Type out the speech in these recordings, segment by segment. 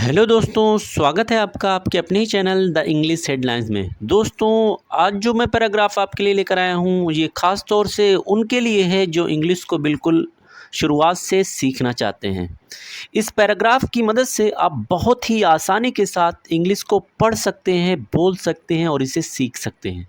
Hello दोस्तों, स्वागत है आपका आपके अपने ही चैनल द इंग्लिश हेडलाइंस में। दोस्तों, आज जो मैं पैराग्राफ आपके लिए लेकर आया हूँ ये ख़ास तौर से उनके लिए है जो इंग्लिश को बिल्कुल शुरुआत से सीखना चाहते हैं। इस पैराग्राफ की मदद से आप बहुत ही आसानी के साथ इंग्लिश को पढ़ सकते हैं, बोल सकते हैं और इसे सीख सकते हैं।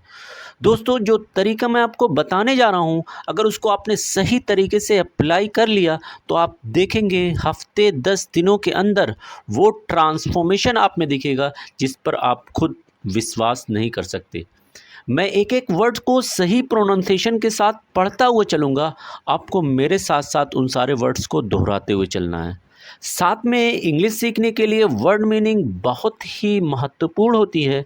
दोस्तों, जो तरीका मैं आपको बताने जा रहा हूँ, अगर उसको आपने सही तरीके से अप्लाई कर लिया तो आप देखेंगे हफ्ते 10 दिनों के अंदर वो ट्रांसफॉर्मेशन आप में दिखेगा जिस पर आप खुद विश्वास नहीं कर सकते। मैं एक एक वर्ड को सही प्रोनाउंसिएशन के साथ पढ़ता हुआ चलूँगा, आपको मेरे साथ साथ उन सारे वर्ड्स को दोहराते हुए चलना है। साथ में इंग्लिश सीखने के लिए वर्ड मीनिंग बहुत ही महत्वपूर्ण होती है।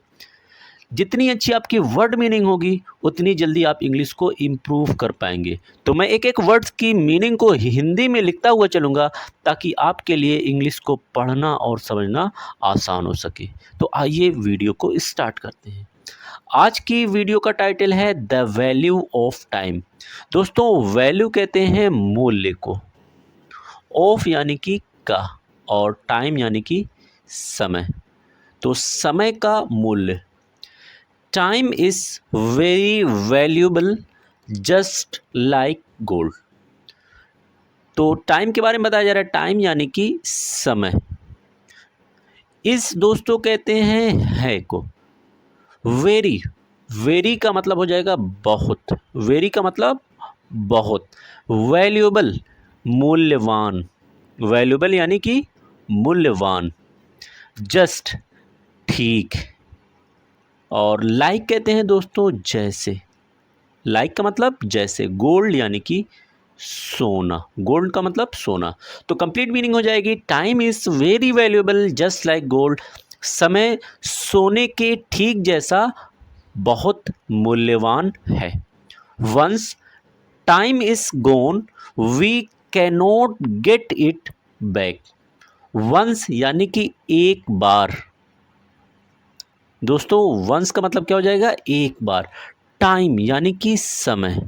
जितनी अच्छी आपकी वर्ड मीनिंग होगी उतनी जल्दी आप इंग्लिश को इम्प्रूव कर पाएंगे। तो मैं एक एक वर्ड्स की मीनिंग को हिंदी में लिखता हुआ चलूँगा ताकि आपके लिए इंग्लिश को पढ़ना और समझना आसान हो सके। तो आइए वीडियो को स्टार्ट करते हैं। आज की वीडियो का टाइटल है द वैल्यू ऑफ टाइम। दोस्तों, वैल्यू कहते हैं मूल्य को, ऑफ यानी कि का और टाइम यानी कि समय। तो समय का मूल्य। Time is very valuable just like gold. तो टाइम के बारे में बताया जा रहा है, टाइम यानी कि समय। इस दोस्तों कहते हैं है को। वेरी, वेरी का मतलब हो जाएगा बहुत, वेरी का मतलब बहुत। वैल्यूबल, मूल्यवान, वैल्यूबल यानी कि मूल्यवान। जस्ट, ठीक। और लाइक कहते हैं दोस्तों जैसे। लाइक का मतलब जैसे। गोल्ड यानी कि सोना, गोल्ड का मतलब सोना। तो कंप्लीट मीनिंग हो जाएगी time is very valuable just like gold. समय सोने के ठीक जैसा बहुत मूल्यवान है। Once time is gone we cannot get it back. Once यानी कि एक बार। दोस्तों, वंस का मतलब क्या हो जाएगा? एक बार। टाइम यानी कि समय।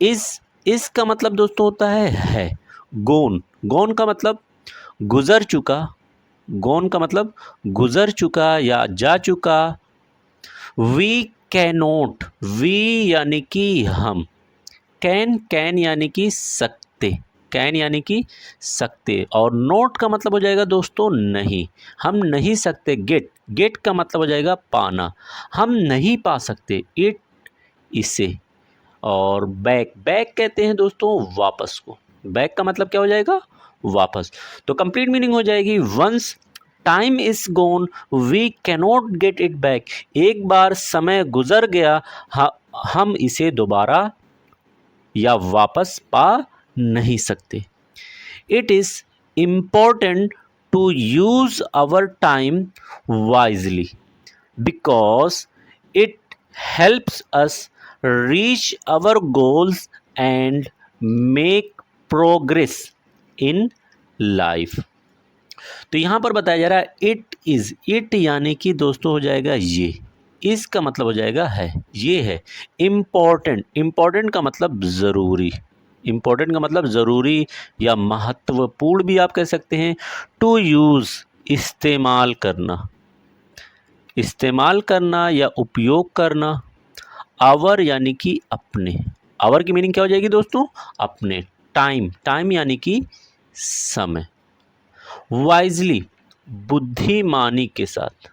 इस का मतलब दोस्तों होता है। गोन, गोन का मतलब गुजर चुका। गोन का मतलब गुजर चुका या जा चुका। वी कैनोट, वी यानी कि हम। कैन, कैन यानी कि सकते, कैन यानी कि सकते। और नोट का मतलब हो जाएगा दोस्तों नहीं, हम नहीं सकते। गेट, गेट का मतलब हो जाएगा पाना, हम नहीं पा सकते। इट, इसे। और बैक, बैक कहते हैं दोस्तों वापस को। बैक का मतलब क्या हो जाएगा? वापस। तो कंप्लीट मीनिंग हो जाएगी once time is gone we cannot get it back. एक बार समय गुजर गया, हम इसे दोबारा या वापस पा नहीं सकते। It is important to use our time wisely because it helps us reach our goals and make progress in life। तो यहाँ पर बताया जा रहा है इट इज़, इट यानी कि दोस्तों हो जाएगा ये, इसका मतलब हो जाएगा है, ये है। इम्पॉर्टेंट, इम्पॉर्टेंट का मतलब ज़रूरी, इम्पॉर्टेंट का मतलब ज़रूरी या महत्वपूर्ण भी आप कह सकते हैं। टू यूज़, इस्तेमाल करना, इस्तेमाल करना या उपयोग करना। आवर यानी कि अपने, आवर की मीनिंग क्या हो जाएगी दोस्तों? अपने। टाइम, टाइम यानी कि समय। वाइजली, बुद्धिमानी के साथ,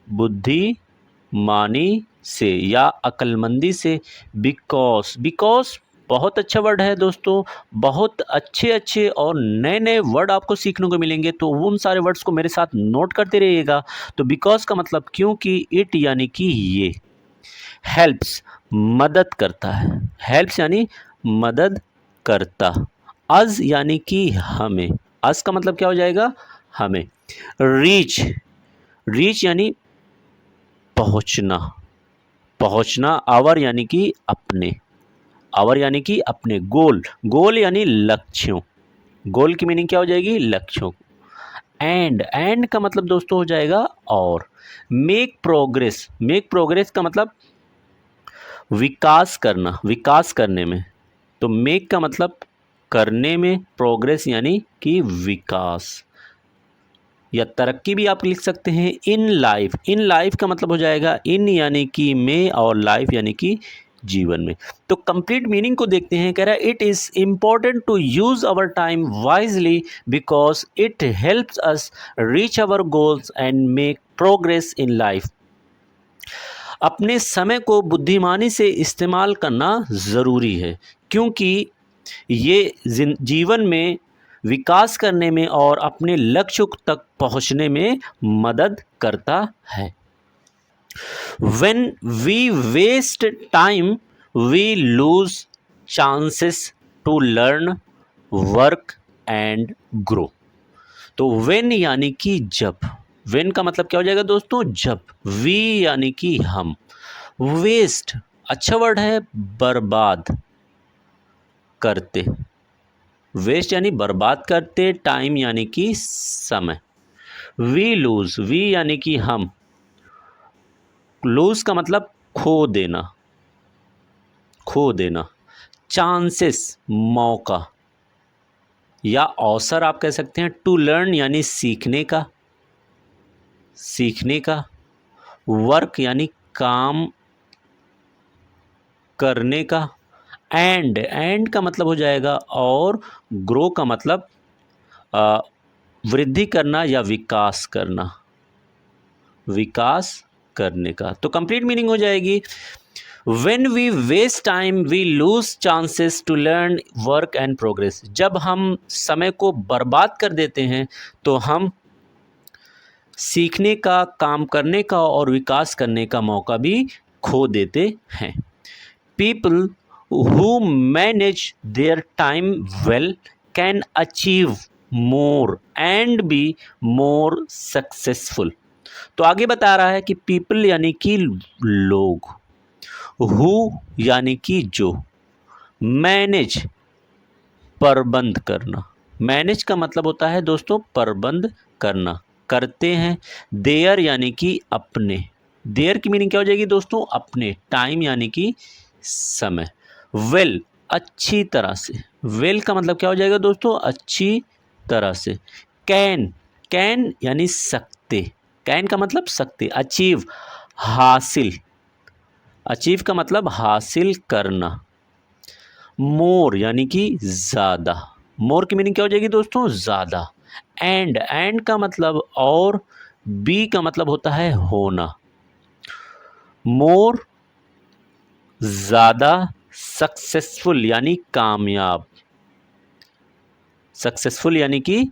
बुद्धिमानी से या अक्लमंदी से। बिकॉज, बिकॉज बहुत अच्छा वर्ड है दोस्तों। बहुत अच्छे अच्छे और नए नए वर्ड आपको सीखने को मिलेंगे, तो उन सारे वर्ड्स को मेरे साथ नोट करते रहिएगा। तो बिकॉज का मतलब क्योंकि, इट यानी कि ये। हेल्प्स, मदद करता है, हेल्प्स यानी मदद करता। अज यानी कि हमें, अज का मतलब क्या हो जाएगा? हमें। रीच, रीच यानी पहुंचना, पहुंचना। आवर यानी कि अपने, आवर यानी कि अपने। गोल, गोल यानी लक्ष्यों, गोल की मीनिंग क्या हो जाएगी? लक्ष्यों। एंड, एंड का मतलब दोस्तों हो जाएगा और। मेक प्रोग्रेस, मेक प्रोग्रेस का मतलब विकास करना, विकास करने में। तो मेक का मतलब करने में, प्रोग्रेस यानी कि विकास। या तरक्की भी आप लिख सकते हैं। इन लाइफ, इन लाइफ का मतलब हो जाएगा इन यानी कि में और लाइफ यानी कि जीवन में। तो कंप्लीट मीनिंग को देखते हैं। कह रहा है it is important to use our time wisely because it helps us reach our goals and make progress in life. अपने समय को बुद्धिमानी से इस्तेमाल करना ज़रूरी है क्योंकि ये जीवन में विकास करने में और अपने लक्ष्य तक पहुंचने में मदद करता है। When we waste time, we lose chances to learn, work and grow। तो when यानी कि जब, when का मतलब क्या हो जाएगा दोस्तों? जब। we यानी कि हम। waste अच्छा वर्ड है, बर्बाद करते। वेस्ट यानी बर्बाद करते, टाइम यानी कि समय। वी लूज, वी यानी कि हम, लूज का मतलब खो देना, खो देना। चांसेस मौका या अवसर आप कह सकते हैं। टू लर्न यानी सीखने का, सीखने का। वर्क यानी काम करने का। एंड का मतलब हो जाएगा और। ग्रो का मतलब वृद्धि करना या विकास करना, विकास करने का। तो कंप्लीट मीनिंग हो जाएगी When we waste time, we lose chances to learn, work and progress। जब हम समय को बर्बाद कर देते हैं तो हम सीखने का, काम करने का और विकास करने का मौका भी खो देते हैं। People who manage their time well can achieve more and be more successful। तो आगे बता रहा है कि people यानी कि लोग, who यानी कि जो, मैनेज प्रबंध करना। मैनेज का मतलब होता है दोस्तों प्रबंध करना, करते हैं। देयर यानी कि अपने, देयर की मीनिंग क्या हो जाएगी दोस्तों? अपने। टाइम यानी कि समय। वेल अच्छी तरह से, वेल का मतलब क्या हो जाएगा दोस्तों? अच्छी तरह से। कैन, कैन यानी सकते, कैन का मतलब सकते। अचीव हासिल, अचीव का मतलब हासिल करना। मोर यानी कि ज़्यादा, मोर की मीनिंग क्या हो जाएगी दोस्तों? ज़्यादा। एंड का मतलब और। बी का मतलब होता है होना। मोर ज़्यादा सक्सेसफुल यानी कामयाब, सक्सेसफुल यानी कि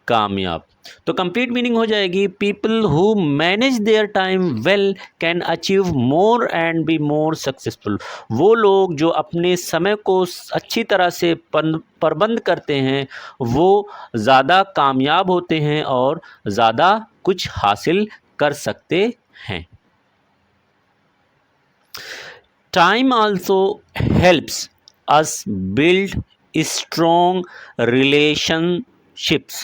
कामयाब। तो कंप्लीट मीनिंग हो जाएगी people who manage their time well can achieve more and be more successful. वो लोग जो अपने समय को अच्छी तरह से प्रबंध करते हैं वो ज़्यादा कामयाब होते हैं और ज़्यादा कुछ हासिल कर सकते हैं। Time also helps us build strong relationships,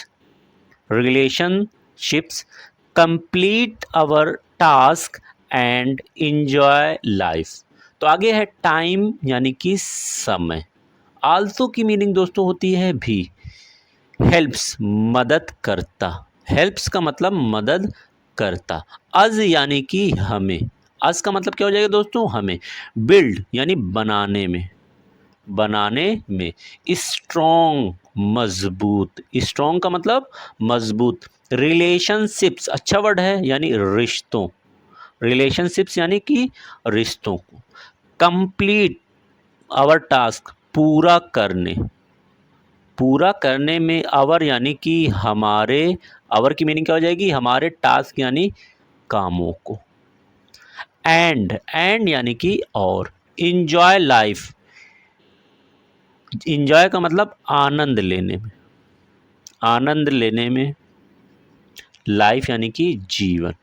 complete our task and enjoy life। तो आगे है टाइम यानी कि समय। आल्सो की मीनिंग दोस्तों होती है भी। हेल्प्स मदद करता, हेल्प्स का मतलब मदद करता। अज यानी कि हमें, अज का मतलब क्या हो जाएगा दोस्तों? हमें। बिल्ड यानी बनाने में, बनाने में। स्ट्रॉन्ग मजबूत, स्ट्रॉन्ग का मतलब मजबूत। रिलेशनशिप्स अच्छा वर्ड है यानी रिश्तों, रिलेशनशिप्स यानी कि रिश्तों को। कंप्लीट आवर टास्क पूरा करने, पूरा करने में। आवर यानी कि हमारे, आवर की मीनिंग क्या हो जाएगी? हमारे टास्क यानी कामों को। एंड यानी कि और। इंजॉय लाइफ, इंजॉय का मतलब आनंद लेने में, आनंद लेने में। लाइफ यानी कि जीवन।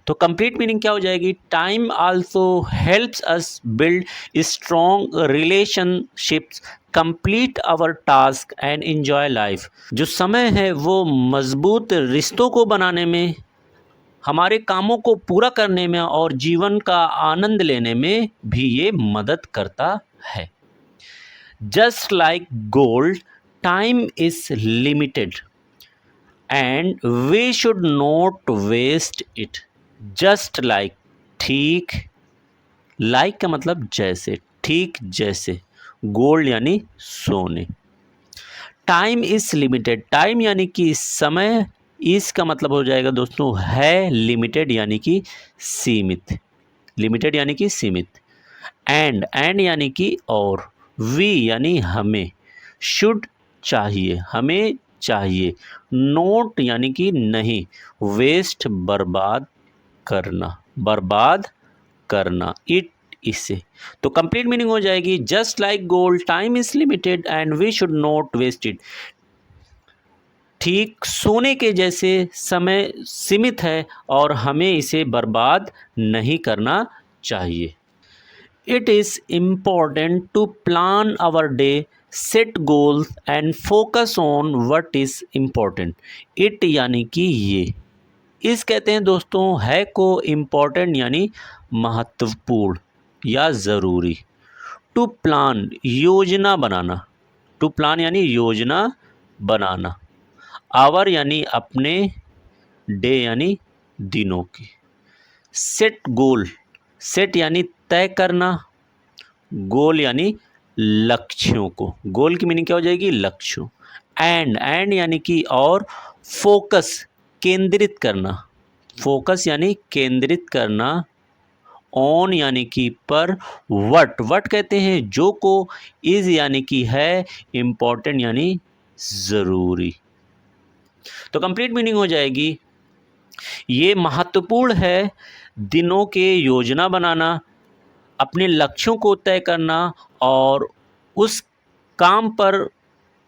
तो कंप्लीट मीनिंग क्या हो जाएगी? Time also helps us build strong relationships, complete our task and enjoy life. जो समय है वो मजबूत रिश्तों को बनाने में, हमारे कामों को पूरा करने में और जीवन का आनंद लेने में भी ये मदद करता है। Just like gold, time is limited and we should not waste it. Just like, ठीक, लाइक का मतलब जैसे, ठीक जैसे, गोल्ड यानी सोने। टाइम इज लिमिटेड, टाइम यानी कि समय, इसका मतलब हो जाएगा दोस्तों है, लिमिटेड यानी कि सीमित, लिमिटेड यानी कि सीमित। एंड यानी कि और, वी यानी हमें, शुड चाहिए, हमें चाहिए, नोट यानी कि नहीं, वेस्ट बर्बाद करना, बर्बाद करना, इट इससे। तो कंप्लीट मीनिंग हो जाएगी just like gold time is limited and we should not waste it. ठीक सोने के जैसे समय सीमित है और हमें इसे बर्बाद नहीं करना चाहिए। It is important to plan our day, set goals and focus on what is important. It यानी कि ये, इस कहते हैं दोस्तों है को, इम्पॉर्टेंट यानी महत्वपूर्ण या ज़रूरी। टू प्लान योजना बनाना, टू प्लान यानी योजना बनाना। आवर यानी अपने, डे यानी दिनों की। सेट गोल, सेट यानी तय करना, गोल यानी लक्ष्यों को, गोल की मीनिंग क्या हो जाएगी, लक्ष्यों। एंड यानी कि और, फोकस केंद्रित करना, फोकस यानी केंद्रित करना, ऑन यानी कि पर, वट कहते हैं जो को, इज यानी कि है, इम्पोर्टेंट यानी ज़रूरी। तो कंप्लीट मीनिंग हो जाएगी ये महत्वपूर्ण है दिनों के योजना बनाना, अपने लक्ष्यों को तय करना और उस काम पर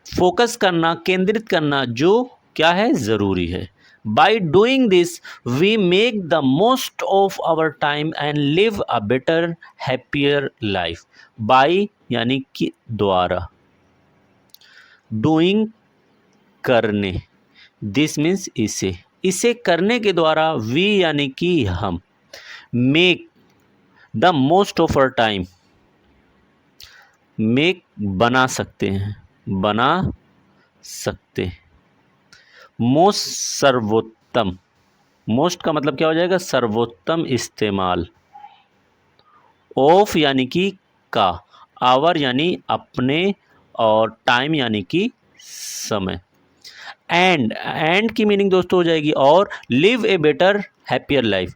फोकस करना, केंद्रित करना जो क्या है, ज़रूरी है। By doing this we make the most of our time and live a better happier life. By यानी कि द्वारा, डूइंग करने, दिस मीन्स इसे, इसे करने के द्वारा, वी यानी कि हम, make the most of our time, make बना सकते हैं, बना सकते, मोस्ट सर्वोत्तम, मोस्ट का मतलब क्या हो जाएगा, सर्वोत्तम इस्तेमाल। ऑफ यानी कि का, आवर यानी अपने और टाइम यानी कि समय। एंड की मीनिंग दोस्तों हो जाएगी और, live a better happier life,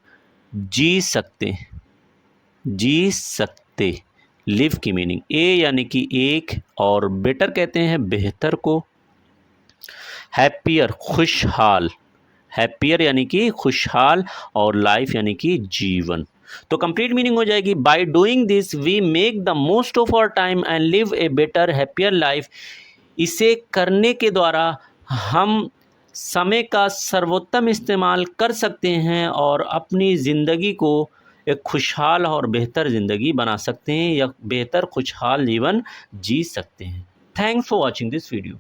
जी सकते, जी सकते, लिव की मीनिंग, ए यानी कि एक और बेटर कहते हैं बेहतर को, हैप्पियर खुशहाल, हैप्पियर यानी कि खुशहाल और लाइफ यानी कि जीवन। तो कंप्लीट मीनिंग हो जाएगी by doing this we make the most of our time and live a better happier life. इसे करने के द्वारा हम समय का सर्वोत्तम इस्तेमाल कर सकते हैं और अपनी ज़िंदगी को एक खुशहाल और बेहतर ज़िंदगी बना सकते हैं या बेहतर खुशहाल जीवन जी सकते हैं। Thanks for watching this video.